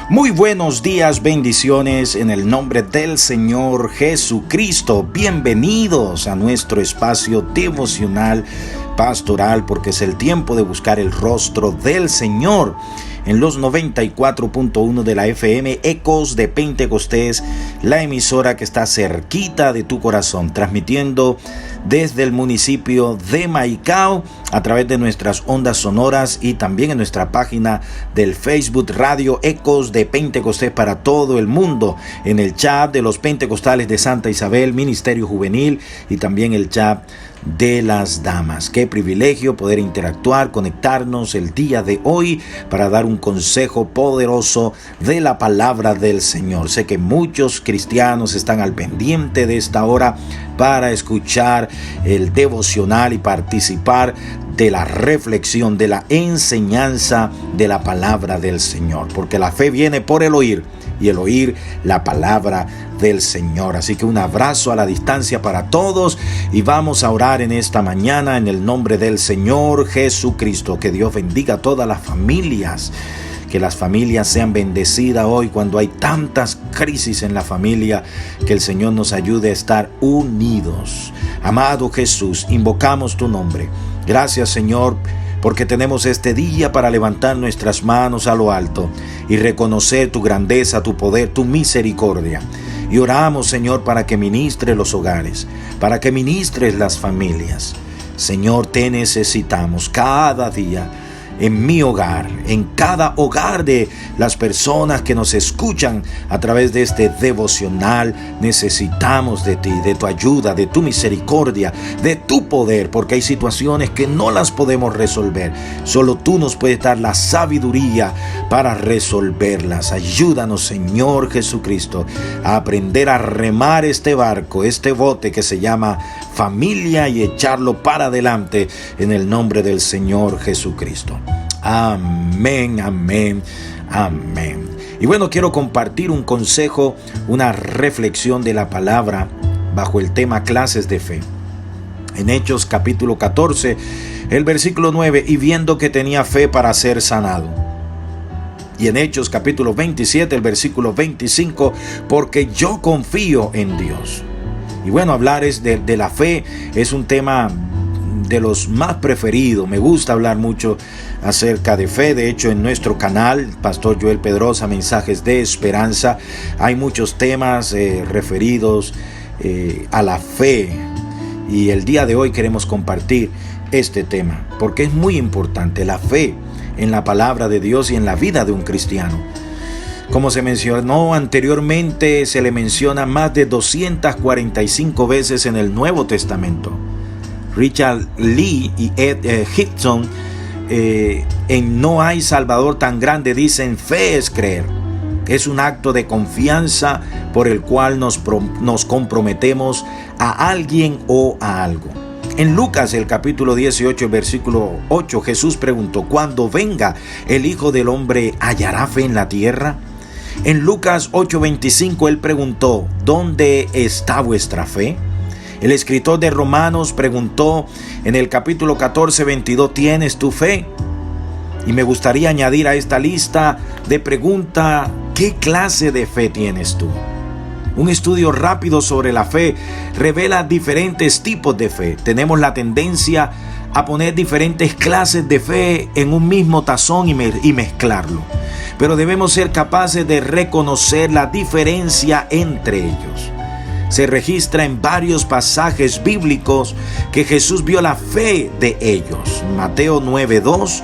Muy buenos días, bendiciones en el nombre del Señor Jesucristo. Bienvenidos a nuestro espacio devocional pastoral, porque es el tiempo de buscar el rostro del Señor. En los 94.1 de la FM, Ecos de Pentecostés, la emisora que está cerquita de tu corazón, transmitiendo desde el municipio de Maicao a través de nuestras ondas sonoras y también en nuestra página del Facebook Radio Ecos de Pentecostés para todo el mundo, en el chat de los Pentecostales de Santa Isabel, Ministerio Juvenil, y también el chat de las damas. Qué privilegio poder interactuar, conectarnos el día de hoy para dar un consejo poderoso de la palabra del Señor. Sé que muchos cristianos están al pendiente de esta hora para escuchar el devocional y participar de la reflexión, de la enseñanza de la palabra del Señor, porque la fe viene por el oír y el oír la palabra del Señor. Así que un abrazo a la distancia para todos y vamos a orar en esta mañana en el nombre del Señor Jesucristo. Que Dios bendiga a todas las familias, que las familias sean bendecidas hoy cuando hay tantas crisis en la familia, que el Señor nos ayude a estar unidos. Amado Jesús, invocamos tu nombre. Gracias, Señor, porque tenemos este día para levantar nuestras manos a lo alto y reconocer tu grandeza, tu poder, tu misericordia. Y oramos, Señor, para que ministres los hogares, para que ministres las familias. Señor, te necesitamos cada día en mi hogar, en cada hogar de las personas que nos escuchan a través de este devocional. Necesitamos de ti, de tu ayuda, de tu misericordia, de tu poder, porque hay situaciones que no las podemos resolver. Solo tú nos puedes dar la sabiduría para resolverlas. Ayúdanos, Señor Jesucristo, a aprender a remar este barco, este bote que se llama familia, y echarlo para adelante en el nombre del Señor Jesucristo. Amén, amén, amén. Y bueno, quiero compartir un consejo, una reflexión de la palabra bajo el tema clases de fe. En Hechos capítulo 14, el versículo 9, y viendo que tenía fe para ser sanado. Y en Hechos capítulo 27, el versículo 25, porque yo confío en Dios. Y bueno, hablar de la fe es un tema de los más preferidos. Me gusta hablar mucho acerca de fe. De hecho, en nuestro canal, Pastor Joel Pedrosa, Mensajes de Esperanza, hay muchos temas referidos a la fe. Y el día de hoy queremos compartir este tema, porque es muy importante la fe en la palabra de Dios y en la vida de un cristiano. Como se mencionó anteriormente, se le menciona más de 245 veces en el Nuevo Testamento. Richard Lee y Ed Higson en No hay Salvador tan grande dicen: fe es creer. Es un acto de confianza por el cual nos comprometemos a alguien o a algo. En Lucas, el capítulo 18, el versículo 8, Jesús preguntó: ¿cuándo venga el Hijo del Hombre, hallará fe en la tierra? En Lucas 8:25, él preguntó: ¿dónde está vuestra fe? El escritor de Romanos preguntó en el capítulo 14:22, ¿tienes tu fe? Y me gustaría añadir a esta lista de preguntas: ¿qué clase de fe tienes tú? Un estudio rápido sobre la fe revela diferentes tipos de fe. Tenemos la tendencia a poner diferentes clases de fe en un mismo tazón y mezclarlo. Pero debemos ser capaces de reconocer la diferencia entre ellos. Se registra en varios pasajes bíblicos que Jesús vio la fe de ellos. Mateo 9:2,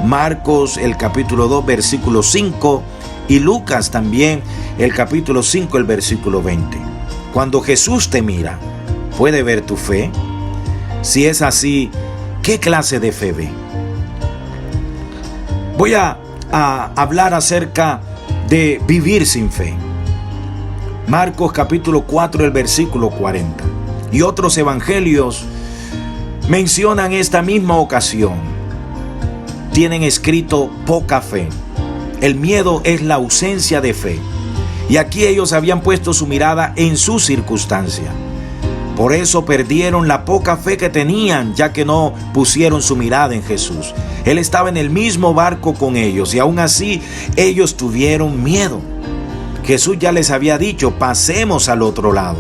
Marcos el capítulo 2 versículo 5 y Lucas también el capítulo 5 el versículo 20. Cuando Jesús te mira, ¿puede ver tu fe? Si es así, ¿qué clase de fe ve? Voy a hablar acerca de vivir sin fe. Marcos capítulo 4, el versículo 40. Y otros evangelios mencionan esta misma ocasión. Tienen escrito poca fe. El miedo es la ausencia de fe. Y aquí ellos habían puesto su mirada en su circunstancia. Por eso perdieron la poca fe que tenían, ya que no pusieron su mirada en Jesús. Él estaba en el mismo barco con ellos y aún así ellos tuvieron miedo. Jesús ya les había dicho, pasemos al otro lado.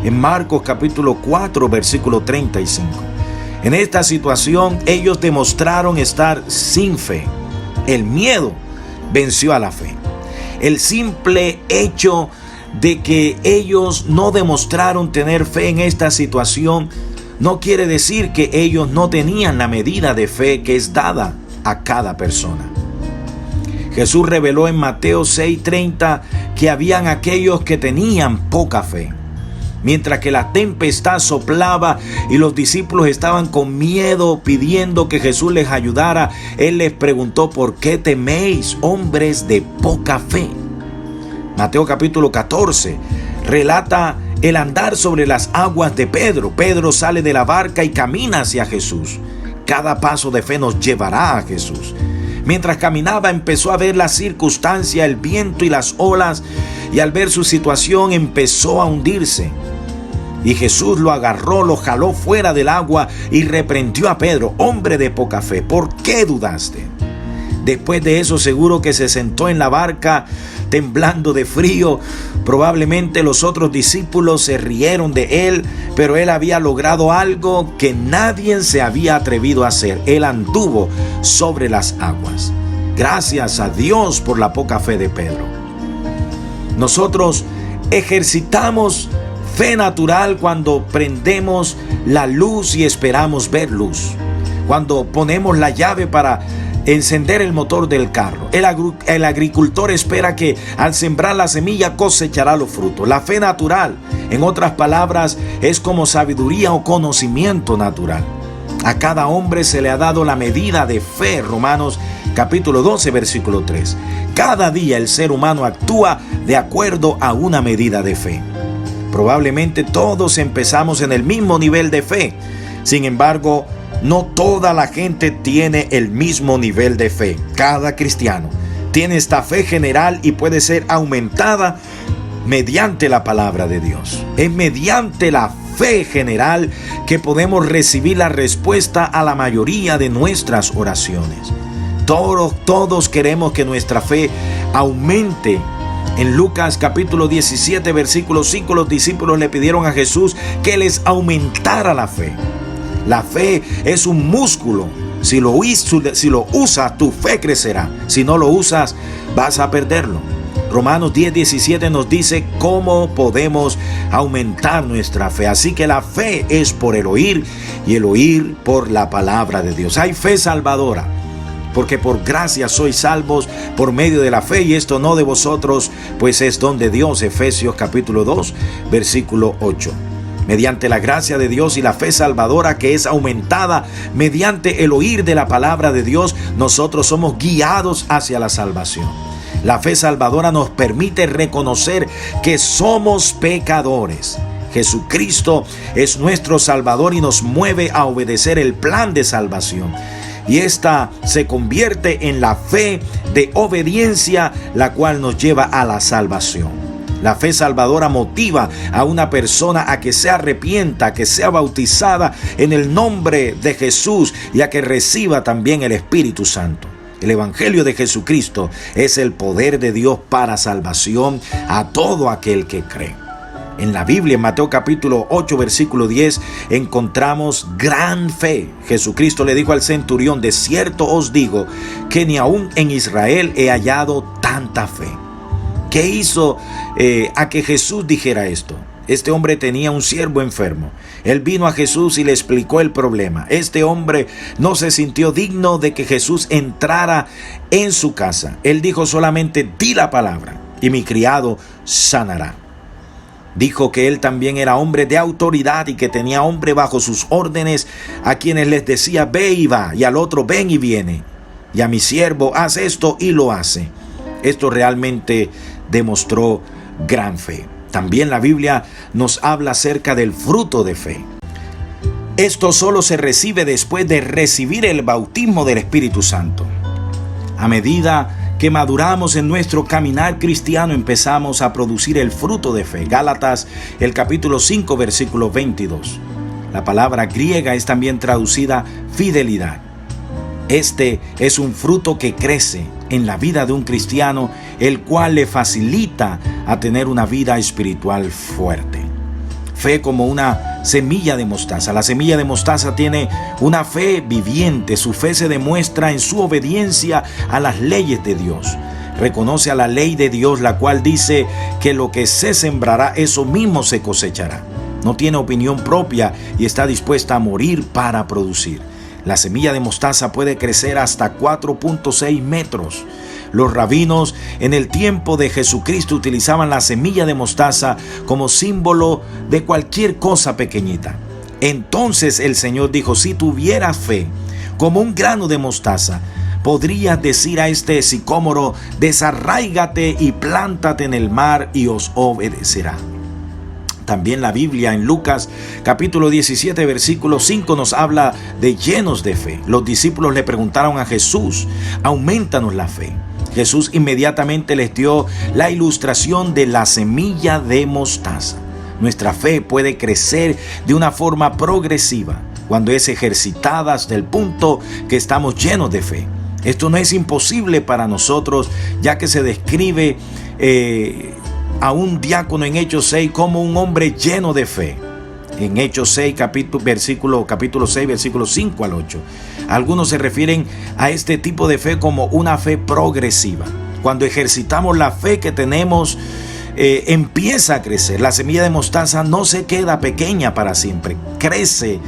En Marcos capítulo 4, versículo 35. En esta situación ellos demostraron estar sin fe. El miedo venció a la fe. El simple hecho de que ellos no demostraron tener fe en esta situación no quiere decir que ellos no tenían la medida de fe que es dada a cada persona. Jesús reveló en Mateo 6:30 que habían aquellos que tenían poca fe. Mientras que la tempestad soplaba y los discípulos estaban con miedo pidiendo que Jesús les ayudara, Él les preguntó: ¿por qué teméis, hombres de poca fe? Mateo capítulo 14 relata el andar sobre las aguas de Pedro. Pedro sale de la barca y camina hacia Jesús. Cada paso de fe nos llevará a Jesús. Mientras caminaba empezó a ver la circunstancia, el viento y las olas, y al ver su situación empezó a hundirse. Y Jesús lo agarró, lo jaló fuera del agua y reprendió a Pedro: hombre de poca fe, ¿por qué dudaste? Después de eso seguro que se sentó en la barca temblando de frío. Probablemente los otros discípulos se rieron de él, pero él había logrado algo que nadie se había atrevido a hacer. Él anduvo sobre las aguas. Gracias a Dios por la poca fe de Pedro. Nosotros ejercitamos fe natural cuando prendemos la luz y esperamos ver luz. Cuando ponemos la llave para encender el motor del carro. El agricultor espera que al sembrar la semilla cosechará los frutos. La fe natural, en otras palabras, es como sabiduría o conocimiento natural. A cada hombre se le ha dado la medida de fe. Romanos capítulo 12, versículo 3. Cada día el ser humano actúa de acuerdo a una medida de fe. Probablemente todos empezamos en el mismo nivel de fe. Sin embargo, no toda la gente tiene el mismo nivel de fe. Cada cristiano tiene esta fe general y puede ser aumentada mediante la palabra de Dios. Es mediante la fe general que podemos recibir la respuesta a la mayoría de nuestras oraciones. Todos queremos que nuestra fe aumente. En Lucas capítulo 17, versículo 5, los discípulos le pidieron a Jesús que les aumentara la fe. La fe es un músculo. Si lo usas, tu fe crecerá. Si no lo usas, vas a perderlo. Romanos 10:17 nos dice cómo podemos aumentar nuestra fe. Así que la fe es por el oír y el oír por la palabra de Dios. Hay fe salvadora, porque por gracia sois salvos por medio de la fe, y esto no de vosotros, pues es don de Dios. Efesios capítulo 2, versículo 8. Mediante la gracia de Dios y la fe salvadora que es aumentada mediante el oír de la palabra de Dios, nosotros somos guiados hacia la salvación. La fe salvadora nos permite reconocer que somos pecadores. Jesucristo es nuestro Salvador y nos mueve a obedecer el plan de salvación. Y esta se convierte en la fe de obediencia, la cual nos lleva a la salvación. La fe salvadora motiva a una persona a que se arrepienta, a que sea bautizada en el nombre de Jesús y a que reciba también el Espíritu Santo. El Evangelio de Jesucristo es el poder de Dios para salvación a todo aquel que cree. En la Biblia, en Mateo capítulo 8, versículo 10, encontramos gran fe. Jesucristo le dijo al centurión: de cierto os digo que ni aún en Israel he hallado tanta fe. ¿Qué hizo a que Jesús dijera esto? Este hombre tenía un siervo enfermo. Él vino a Jesús y le explicó el problema. Este hombre no se sintió digno de que Jesús entrara en su casa. Él dijo solamente: di la palabra y mi criado sanará. Dijo que él también era hombre de autoridad y que tenía hombre bajo sus órdenes a quienes les decía: ve y va, y al otro: ven y viene, y a mi siervo: haz esto, y lo hace. Esto realmente demostró gran fe. También la Biblia nos habla acerca del fruto de fe. Esto solo se recibe después de recibir el bautismo del Espíritu Santo. A medida que maduramos en nuestro caminar cristiano, empezamos a producir el fruto de fe. Gálatas, el capítulo 5, versículo 22. La palabra griega es también traducida fidelidad. Este es un fruto que crece en la vida de un cristiano, el cual le facilita a tener una vida espiritual fuerte. Fe como una semilla de mostaza. La semilla de mostaza tiene una fe viviente. Su fe se demuestra en su obediencia a las leyes de Dios. Reconoce a la ley de Dios, la cual dice que lo que se sembrará, eso mismo se cosechará. No tiene opinión propia y está dispuesta a morir para producir. La semilla de mostaza puede crecer hasta 4.6 metros. Los rabinos en el tiempo de Jesucristo utilizaban la semilla de mostaza como símbolo de cualquier cosa pequeñita. Entonces el Señor dijo: si tuvieras fe como un grano de mostaza, podrías decir a este sicómoro: desarráigate y plántate en el mar, y os obedecerá. También la Biblia en Lucas capítulo 17 versículo 5 nos habla de llenos de fe. Los discípulos le preguntaron a Jesús: aumentanos la fe. Jesús inmediatamente les dio la ilustración de la semilla de mostaza. Nuestra fe puede crecer de una forma progresiva cuando es ejercitada hasta el punto que estamos llenos de fe. Esto no es imposible para nosotros, ya que se describe a un diácono en Hechos 6 como un hombre lleno de fe. En Hechos 6, capítulo 6, versículos 5 al 8. Algunos se refieren a este tipo de fe como una fe progresiva. Cuando ejercitamos la fe que tenemos, empieza a crecer. La semilla de mostaza no se queda pequeña para siempre. Crece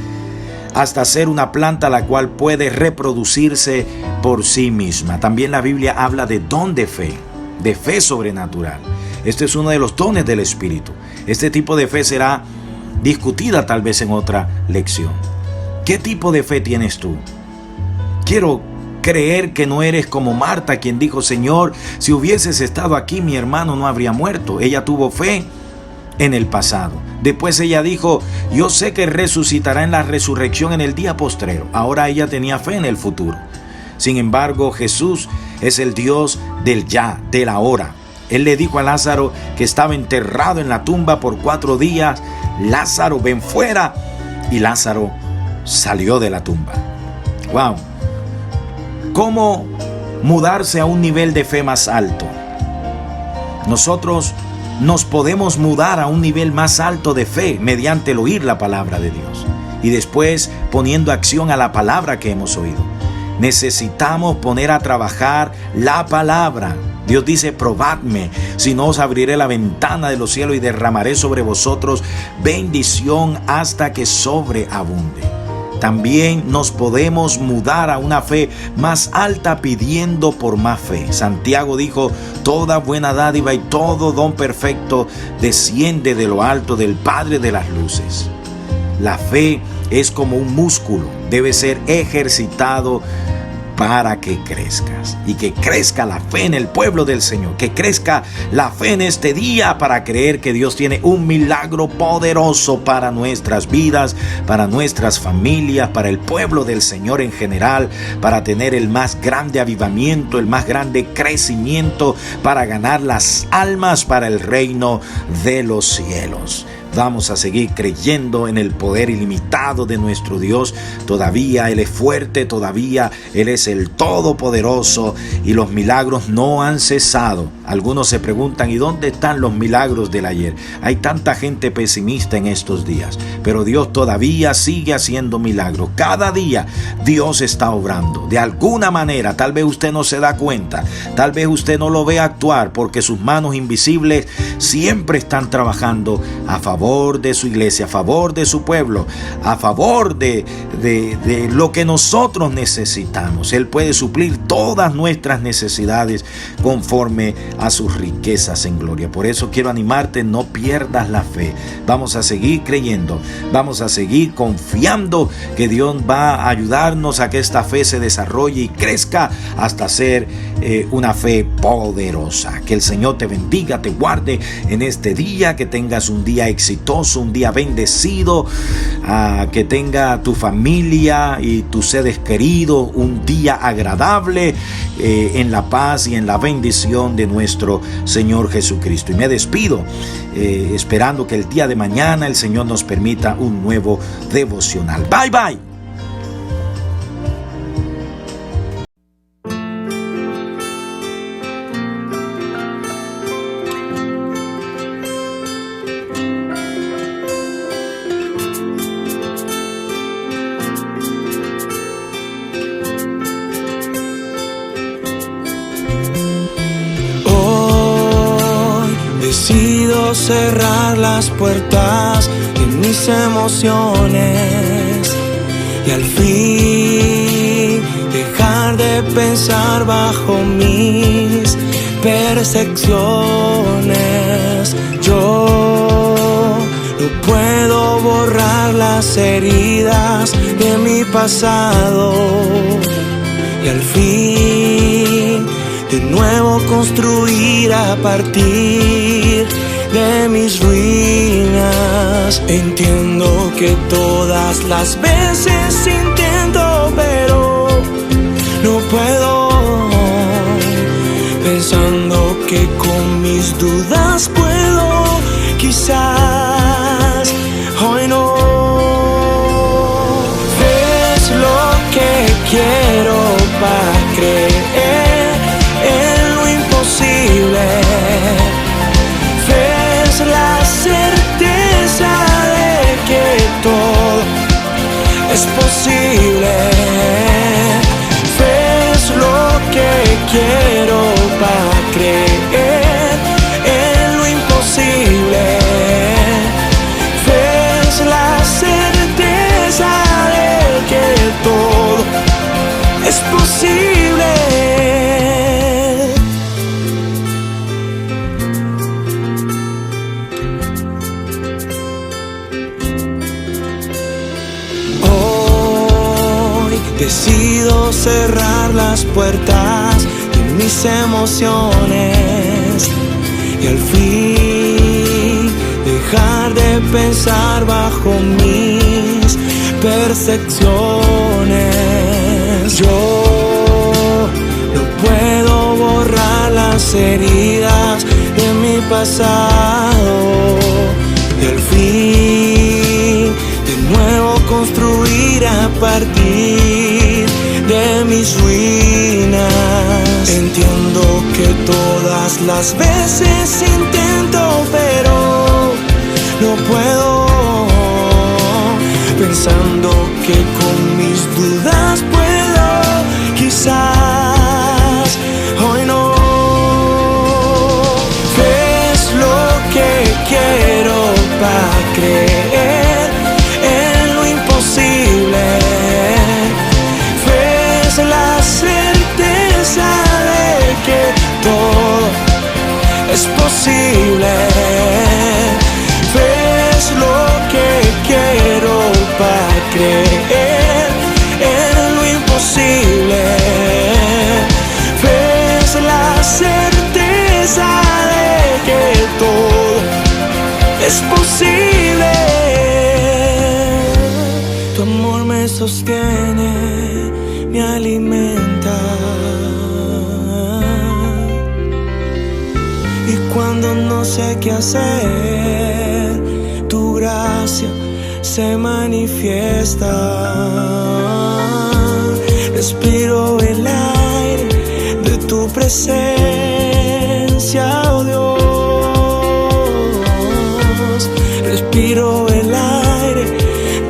hasta ser una planta la cual puede reproducirse por sí misma. También la Biblia habla de don de fe sobrenatural. Este es uno de los dones del Espíritu. Este tipo de fe será discutida tal vez en otra lección. ¿Qué tipo de fe tienes tú? Quiero creer que no eres como Marta, quien dijo: Señor, si hubieses estado aquí, mi hermano no habría muerto. Ella tuvo fe en el pasado. Después ella dijo: yo sé que resucitará en la resurrección en el día postrero. Ahora ella tenía fe en el futuro. Sin embargo, Jesús es el Dios del ya, del ahora. Él le dijo a Lázaro, que estaba enterrado en la tumba por 4 días: Lázaro, ven fuera. Y Lázaro salió de la tumba. ¡Wow! ¿Cómo mudarse a un nivel de fe más alto? Nosotros nos podemos mudar a un nivel más alto de fe mediante el oír la palabra de Dios y después poniendo acción a la palabra que hemos oído. Necesitamos poner a trabajar la palabra. Dios dice: probadme, si no os abriré la ventana de los cielos y derramaré sobre vosotros bendición hasta que sobreabunde. También nos podemos mudar a una fe más alta pidiendo por más fe. Santiago dijo: toda buena dádiva y todo don perfecto desciende de lo alto del Padre de las luces. La fe es como un músculo, debe ser ejercitado para que crezcas, y que crezca la fe en el pueblo del Señor, que crezca la fe en este día para creer que Dios tiene un milagro poderoso para nuestras vidas, para nuestras familias, para el pueblo del Señor en general, para tener el más grande avivamiento, el más grande crecimiento, para ganar las almas para el reino de los cielos. Vamos a seguir creyendo en el poder ilimitado de nuestro Dios. Todavía Él es fuerte, todavía Él es el Todopoderoso y los milagros no han cesado. Algunos se preguntan: ¿y dónde están los milagros del ayer? Hay tanta gente pesimista en estos días, pero Dios todavía sigue haciendo milagros. Cada día Dios está obrando. De alguna manera, tal vez usted no se da cuenta, tal vez usted no lo ve actuar, porque sus manos invisibles siempre están trabajando a favor de su iglesia, a favor de su pueblo, a favor de lo que nosotros necesitamos. Él puede suplir todas nuestras necesidades conforme a sus riquezas en gloria. Por eso quiero animarte: no pierdas la fe. Vamos a seguir creyendo, vamos a seguir confiando que Dios va a ayudarnos a que esta fe se desarrolle y crezca hasta ser una fe poderosa. Que el Señor te bendiga, te guarde en este día, que tengas un día exitoso, un día bendecido, que tenga tu familia y tus seres queridos un día agradable en la paz y en la bendición de nuestro Señor Jesucristo. Y me despido esperando que el día de mañana el Señor nos permita un nuevo devocional. Bye bye. Decido cerrar las puertas de mis emociones y al fin dejar de pensar bajo mis percepciones. Yo no puedo borrar las heridas de mi pasado y al fin de nuevo construir a partir de mis ruinas. Entiendo que todas las veces intento, pero no puedo. Pensando que con mis dudas puedo, quizás hoy no. Ves lo que quiero para creer en lo imposible. Ves la certeza de que todo es posible. Ves lo que quiero para creer en lo imposible. Ves la certeza de que todo es posible. Decido cerrar las puertas de mis emociones y al fin dejar de pensar bajo mis percepciones. Yo no puedo borrar las heridas de mi pasado y al fin de nuevo construir a partir de mis ruinas. Entiendo que todas las veces intento, pero no puedo. Pensando que con mis dudas puedo, quizás hoy no. Ves lo que quiero para creer en lo imposible. Ves la certeza de que todo es posible. Ves lo que quiero para creer en lo imposible. Ves la certeza de que todo es posible. Tu amor me sostiene, me alimenta. Y cuando no sé qué hacer, tu gracia se manifiesta. Respiro el aire de tu presencia, oh Dios. Respiro el aire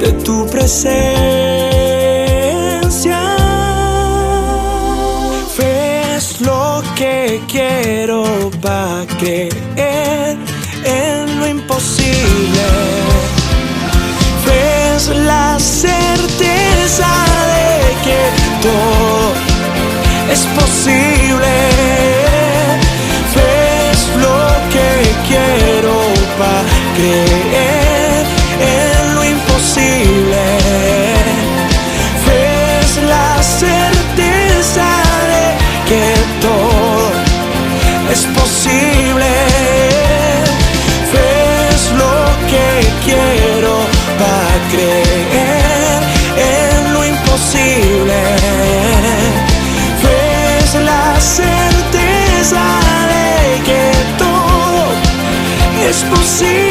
de tu presencia. Ves lo que quiero para creer en lo imposible. Ves la certeza de que todo es posible. Ves lo que quiero para creer en lo imposible. Ves la certeza de que todo es posible. Fe es lo que quiero para creer en lo imposible. Fe es la certeza de que todo es posible.